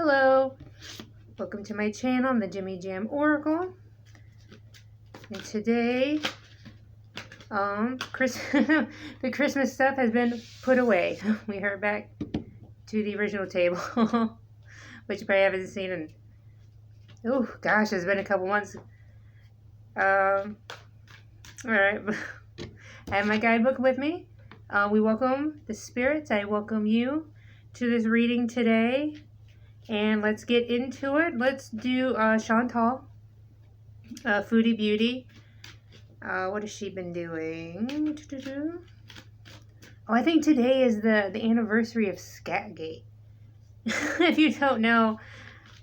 Hello, welcome to my channel, the Jimmy Jam Oracle. And today, the Christmas stuff has been put away. We are back to the original table, which you probably haven't seen in, oh gosh, it's been a couple months. Alright, I have my guidebook with me. We welcome the spirits. I welcome you to this reading today. And let's get into it. Let's do Chantal, Foodie Beauty. What has she been doing? Oh, I think today is the anniversary of Scatgate. If you don't know,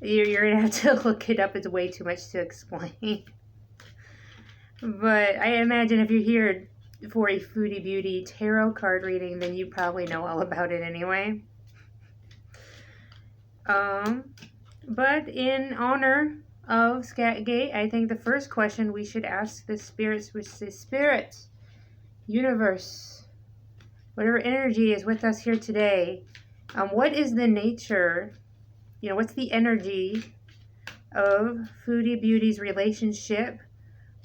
you're going to have to look it up. It's way too much to explain. But I imagine if you're here for a Foodie Beauty tarot card reading, then you probably know all about it anyway. But in honor of Scatgate, I think the first question we should ask the spirits, which is Spirit, Universe, whatever energy is with us here today, what is the nature, what's the energy of Foodie Beauty's relationship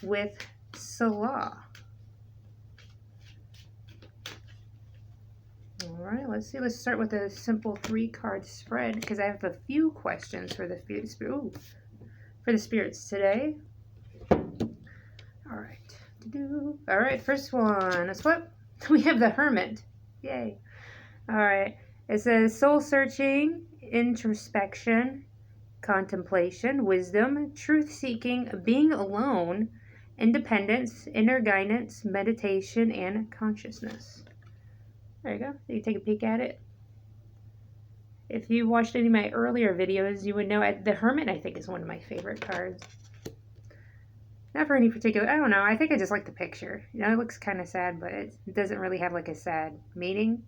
with Salah? Alright, let's see. Let's start with a simple 3-card spread because I have a few questions for the spirits today. Alright. Alright, first one. Let's flip. We have the Hermit. Yay. Alright. It says soul searching, introspection, contemplation, wisdom, truth seeking, being alone, independence, inner guidance, meditation, and consciousness. There you go. So you take a peek at it. If you watched any of my earlier videos, you would know the Hermit, I think, is one of my favorite cards. Not for any particular, I don't know. I think I just like the picture. It looks kind of sad, but it doesn't really have like a sad meaning.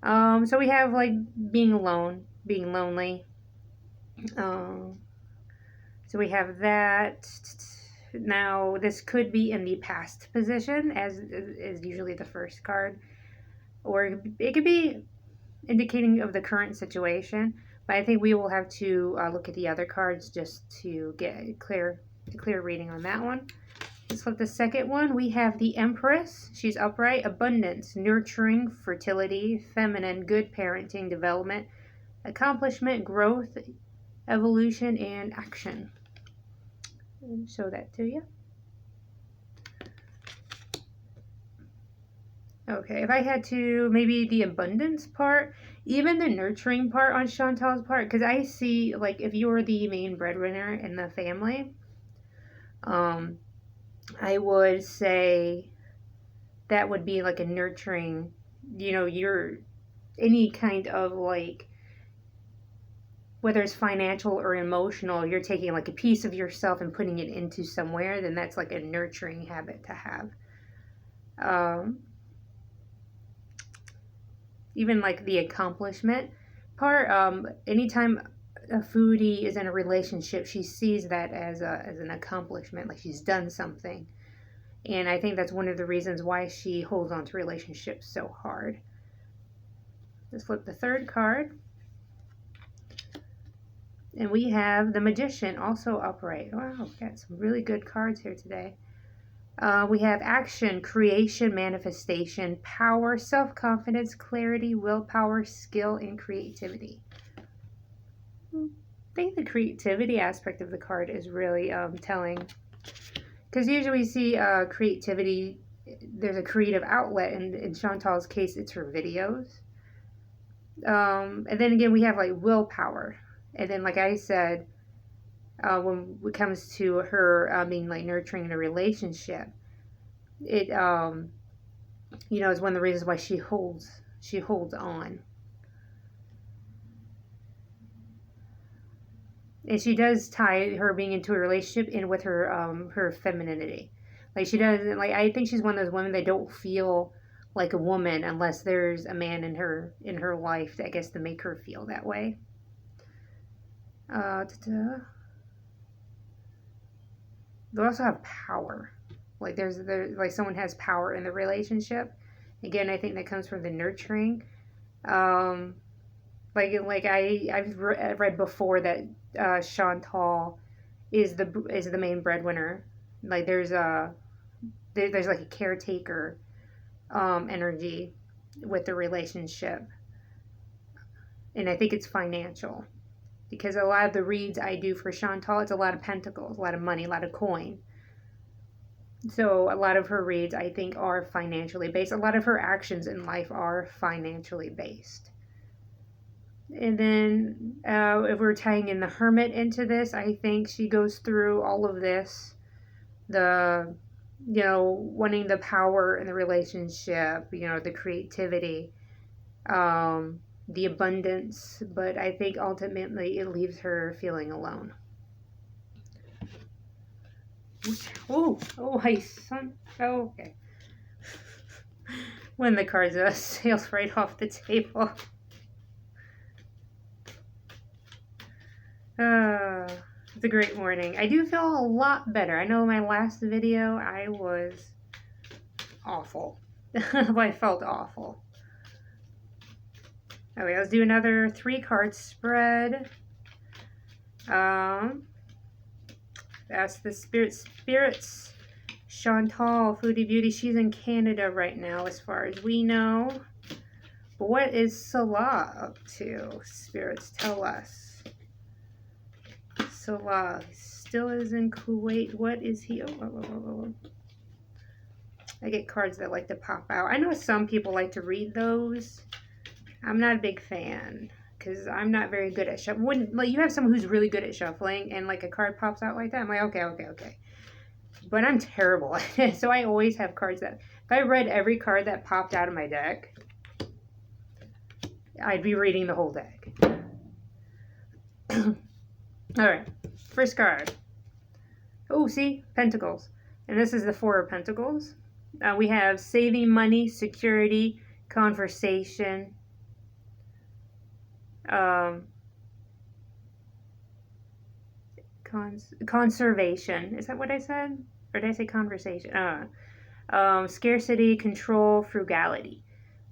So we have like being alone, being lonely. So we have that. Now, this could be in the past position, as is usually the first card. Or it could be indicating of the current situation, but I think we will have to look at the other cards just to get a clear reading on that one. Let's flip the second one. We have the Empress. She's upright, abundance, nurturing, fertility, feminine, good parenting, development, accomplishment, growth, evolution, and action. I'll show that to you. Okay, if I had to, maybe the abundance part, even the nurturing part on Chantal's part, because I see, like, if you're the main breadwinner in the family, I would say that would be like a nurturing, your, any kind of, like, whether it's financial or emotional, you're taking, like, a piece of yourself and putting it into somewhere, then that's, like, a nurturing habit to have. Even like the accomplishment part, anytime a foodie is in a relationship, she sees that as an accomplishment, like she's done something. And I think that's one of the reasons why she holds on to relationships so hard. Let's flip the third card. And we have the Magician, also upright. Wow, we've got some really good cards here today. We have action, creation, manifestation, power, self-confidence, clarity, willpower, skill, and creativity. I think the creativity aspect of the card is really telling. Because usually we see creativity, there's a creative outlet. And in Chantal's case, it's her videos. And then again, we have like willpower. And then, like I said, when it comes to her being like nurturing in a relationship, it is one of the reasons why she holds on, and she does tie her being into a relationship in with her femininity. Like she doesn't, like, I think she's one of those women that don't feel like a woman unless there's a man in her life that gets to make her feel that way. They also have power. Like there's like someone has power in the relationship. Again, I think that comes from the nurturing. I've read before that Chantal is the main breadwinner. Like there's like a caretaker energy with the relationship, and I think it's financial because a lot of the reads I do for Chantal, it's a lot of pentacles, a lot of money, a lot of coin. So a lot of her reads I think are financially based. A lot of her actions in life are financially based. And then if we're tying in the Hermit into this, I think she goes through all of this, the wanting the power in the relationship, the creativity, the abundance, but I think ultimately it leaves her feeling alone. Oh, hi, son. Oh, okay. When the cards sails right off the table. It's a great morning. I do feel a lot better. I know in my last video I was awful. I felt awful. Okay, let's do another 3-card spread. That's the Spirits. Chantal, Foodie Beauty. She's in Canada right now, as far as we know. But what is Salah up to? Spirits, tell us. Salah still is in Kuwait. What is he? Oh. I get cards that like to pop out. I know some people like to read those. I'm not a big fan because I'm not very good at shuffling. When like you have someone who's really good at shuffling and like a card pops out like that, I'm like, okay. But I'm terrible at it, so I always have cards that if I read every card that popped out of my deck, I'd be reading the whole deck. Alright, first card. Oh, see? Pentacles. And this is the 4 of Pentacles. We have saving money, security, conversation, conservation. Is that what I said? Or did I say conversation? Scarcity, control, frugality.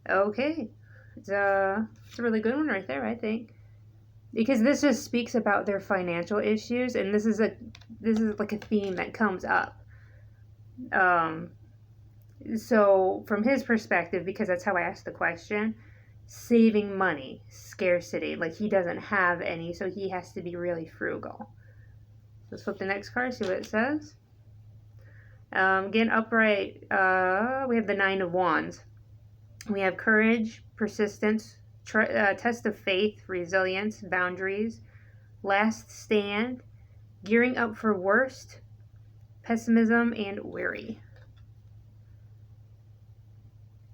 Okay. It's a really good one right there, I think. Because this just speaks about their financial issues, and this is like a theme that comes up. So from his perspective, because that's how I asked the question, saving money, scarcity, like he doesn't have any, so he has to be really frugal. Let's flip the next card, see what it says. Again, upright, we have the 9 of Wands. We have courage, persistence, test of faith, resilience, boundaries, last stand, gearing up for worst, pessimism, and weary.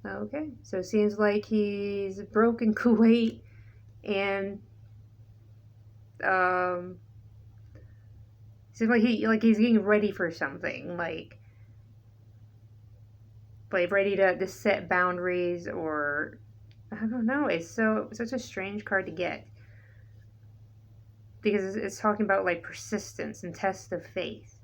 Okay, so it seems like he's broke in Kuwait, and seems like he's getting ready for something, like ready to set boundaries, or I don't know. It's such a strange card to get because it's talking about like persistence and test of faith.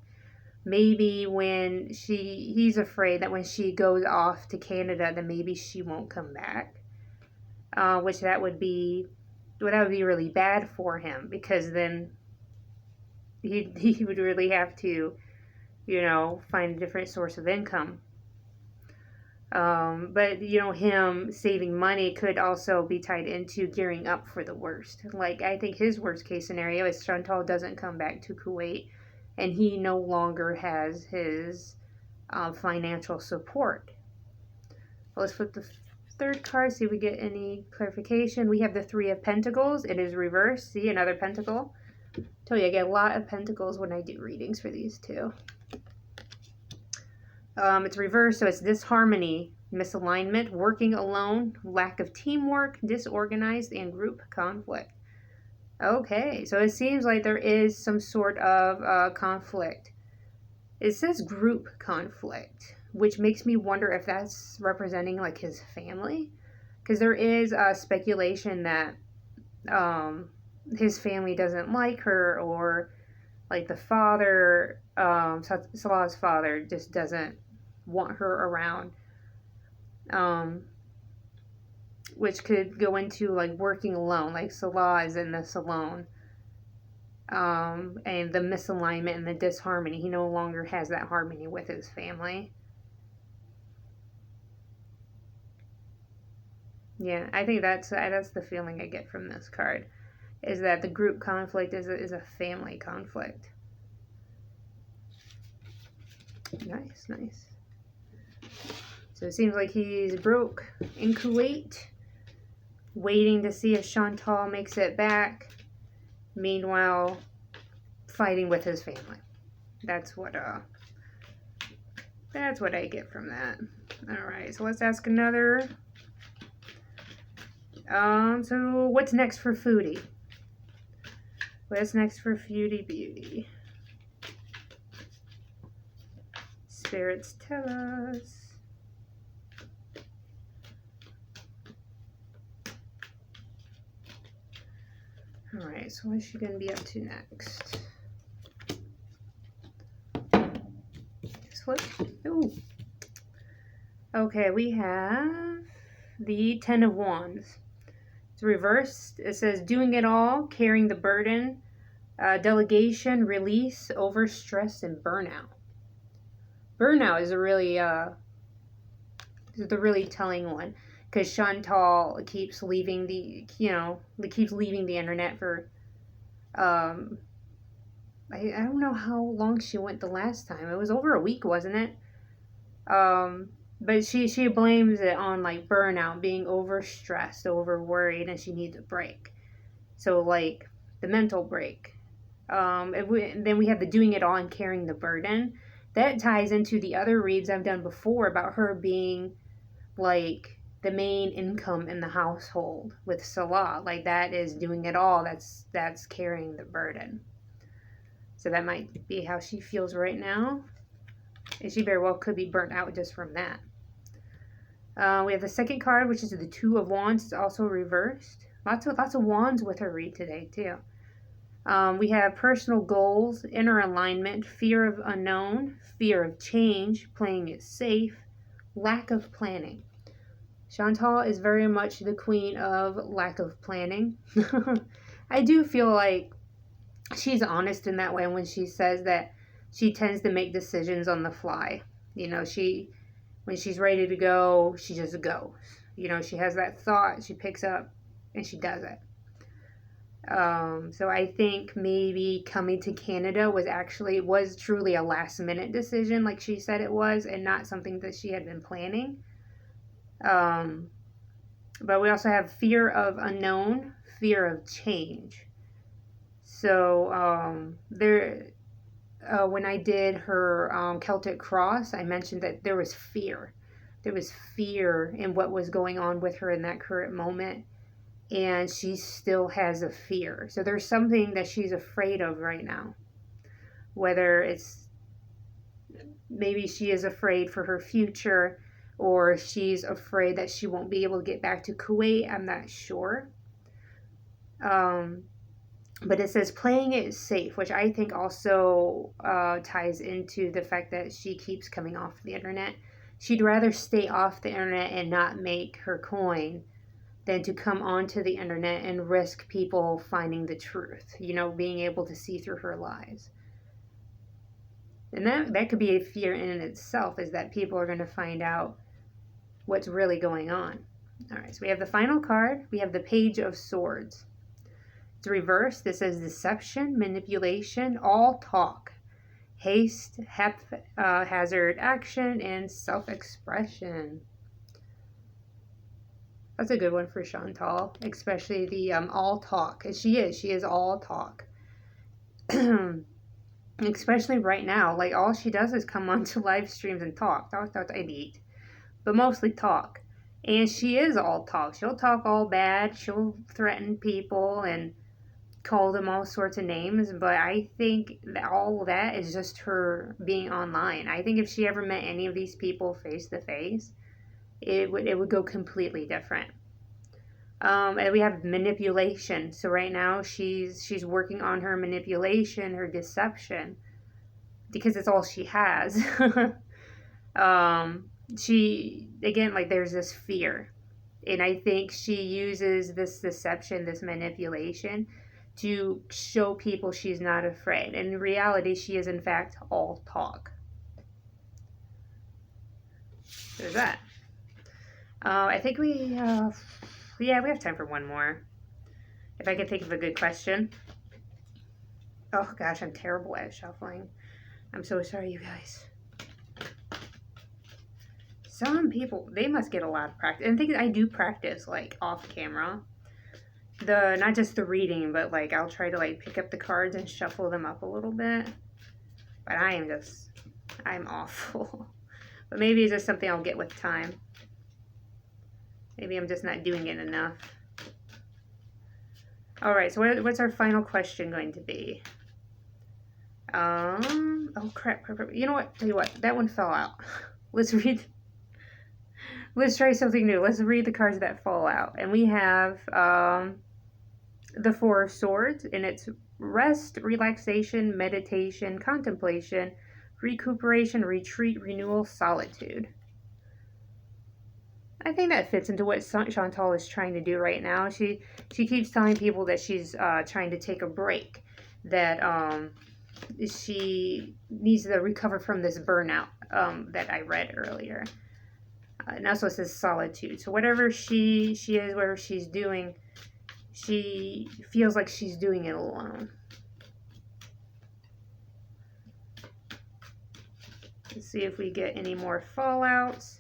Maybe when he's afraid that when she goes off to Canada, then maybe she won't come back, which that would be really bad for him, because then he would really have to, find a different source of income. But him saving money could also be tied into gearing up for the worst. Like, I think his worst case scenario is Chantal doesn't come back to Kuwait, and he no longer has his financial support. Well, let's flip the third card, see if we get any clarification. We have the 3 of Pentacles. It is reversed. See, another pentacle. I tell you, I get a lot of pentacles when I do readings for these two. It's reversed, so it's disharmony, misalignment, working alone, lack of teamwork, disorganized, and group conflict. Okay, so it seems like there is some sort of conflict. It says group conflict, which makes me wonder if that's representing like his family, because there is speculation that his family doesn't like her, or like the father, Salah's father, just doesn't want her around. which could go into like working alone, like Salah is in this alone. And the misalignment and the disharmony. He no longer has that harmony with his family. Yeah, I think that's the feeling I get from this card, is that the group conflict is a family conflict. Nice, nice. So it seems like he's broke in Kuwait, waiting to see if Chantal makes it back. Meanwhile, fighting with his family. That's what I get from that. All right, so let's ask another. So what's next for Foodie? What's next for Foodie Beauty? Spirits tell us. All right, so what's she gonna be up to next? Flip. Ooh. Okay, we have the Ten of Wands. It's reversed. It says doing it all, carrying the burden, delegation, release, overstress, and burnout. Burnout is a really the really telling one, because Chantal keeps leaving the internet for I don't know how long she went the last time. It was over a week, wasn't it? But she blames it on like burnout, being overstressed, over worried, and she needs a break. So like the mental break. Then we have the doing it all and carrying the burden. That ties into the other reads I've done before about her being like the main income in the household with Salah. Like that is doing it all. That's carrying the burden. So that might be how she feels right now. And she very well could be burnt out just from that. We have the second card, which is the Two of Wands. It's also reversed. Lots of wands with her read today, too. We have personal goals, inner alignment, fear of unknown, fear of change, playing it safe, lack of planning. Chantal is very much the queen of lack of planning. I do feel like she's honest in that way when she says that she tends to make decisions on the fly. You know, when she's ready to go, she just goes. You know, she has that thought, she picks up, and she does it. So I think maybe coming to Canada was truly a last minute decision, like she said it was, and not something that she had been planning. But we also have fear of unknown, fear of change. So when I did her Celtic Cross, I mentioned that there was fear. There was fear in what was going on with her in that current moment. And she still has a fear. So there's something that she's afraid of right now. Whether it's maybe she is afraid for her future, or she's afraid that she won't be able to get back to Kuwait. I'm not sure. But it says playing it safe, which I think also ties into the fact that she keeps coming off the internet. She'd rather stay off the internet and not make her coin than to come onto the internet and risk people finding the truth, being able to see through her lies. And that could be a fear in itself, is that people are going to find out what's really going on. All right, so we have the final card. We have the Page of Swords. It's reversed. This is deception, manipulation, all talk, haste, haphazard action, and self-expression. That's a good one for Chantal, especially the all talk. She is all talk. Especially right now, like all she does is come onto live streams and talk, and eat, but mostly talk. And she is all talk. She'll talk all bad. She'll threaten people and call them all sorts of names. But I think that all of that is just her being online. I think if she ever met any of these people face to face, it would go completely different. And we have manipulation. So right now she's working on her manipulation, her deception, because it's all she has. She, again, like there's this fear. And I think she uses this deception, this manipulation, to show people she's not afraid. And in reality, she is in fact all talk. There's that. I think we have time for one more. If I can think of a good question. Oh gosh, I'm terrible at shuffling. I'm so sorry, you guys. Some people, they must get a lot of practice. And I do practice, like, off camera. Not just the reading, but, like, I'll try to, like, pick up the cards and shuffle them up a little bit. But I'm awful. But maybe it's just something I'll get with time. Maybe I'm just not doing it enough. Alright, so what's our final question going to be? Oh crap. You know what? Tell you what, that one fell out. Let's try something new. Let's read the cards that fall out. And we have the Four of Swords, and it's rest, relaxation, meditation, contemplation, recuperation, retreat, renewal, solitude. I think that fits into what Chantal is trying to do right now. She keeps telling people that she's trying to take a break, that she needs to recover from this burnout that I read earlier. And also it says solitude. So whatever she is, whatever she's doing, she feels like she's doing it alone. Let's see if we get any more fallouts.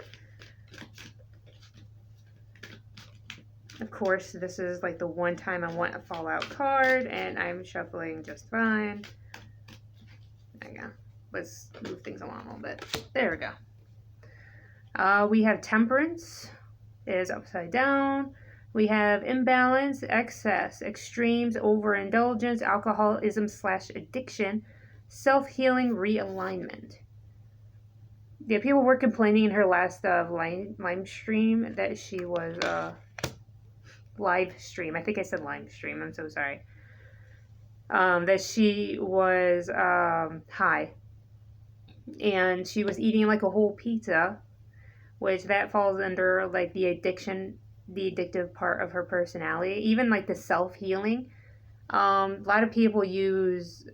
Of course, this is like the one time I want a fallout card, and I'm shuffling just fine. There we go. Let's move things along a little bit. There we go. We have temperance is upside down. We have imbalance, excess, extremes, overindulgence, alcoholism / addiction, self-healing, realignment. Yeah, people were complaining in her last live stream that she was live stream. I think I said live stream. I'm so sorry. That she was high, and she was eating like a whole pizza, which that falls under like the addictive part of her personality. Even like the self-healing. A lot of people use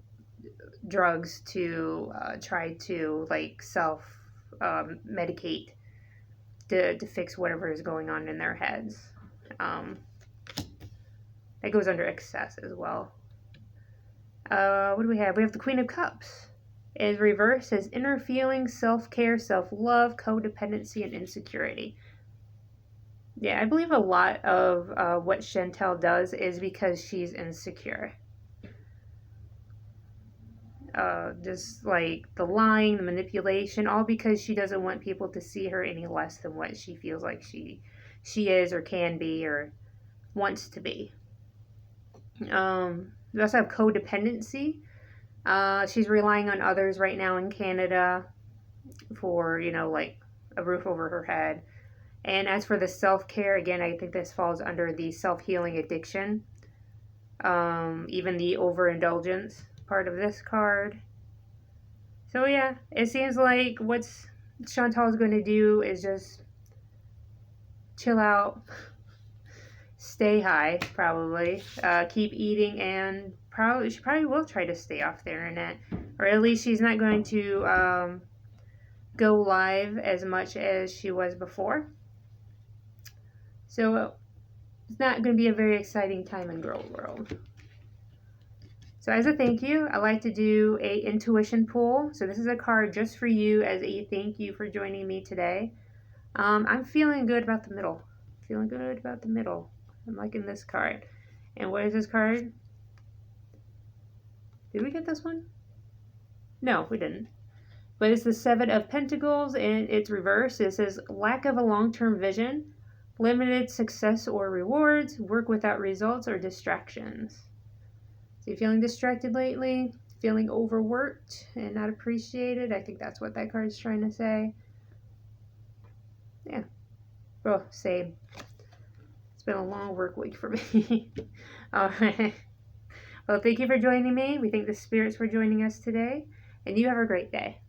drugs to try to like self-medicate to fix whatever is going on in their heads. That goes under excess as well. What do we have? We have the Queen of Cups. Is reversed as inner feelings, self-care, self-love, codependency, and insecurity. Yeah, I believe a lot of what Chantal does is because she's insecure. Just like the lying, the manipulation, all because she doesn't want people to see her any less than what she feels like she is or can be or wants to be. We also have codependency. She's relying on others right now in Canada for, like a roof over her head. And as for the self-care, again, I think this falls under the self-healing addiction. Even the overindulgence part of this card. So yeah, it seems like what Chantal's going to do is just chill out, stay high, probably, keep eating, and she probably will try to stay off the internet, or at least she's not going to go live as much as she was before. So it's not going to be a very exciting time in Gorl world. So as a thank you, I like to do a intuition pull. So this is a card just for you as a thank you for joining me today. I'm feeling good about the middle. I'm liking this card. And what is this card? Did we get this one? No, we didn't. But it's the Seven of Pentacles, and it's reversed. It says lack of a long-term vision, limited success or rewards, work without results, or distractions. So you're feeling distracted lately, feeling overworked and not appreciated. I think that's what that card's trying to say. Yeah. Oh, same. It's been a long work week for me. All right. Well, thank you for joining me. We thank the spirits for joining us today. And you have a great day.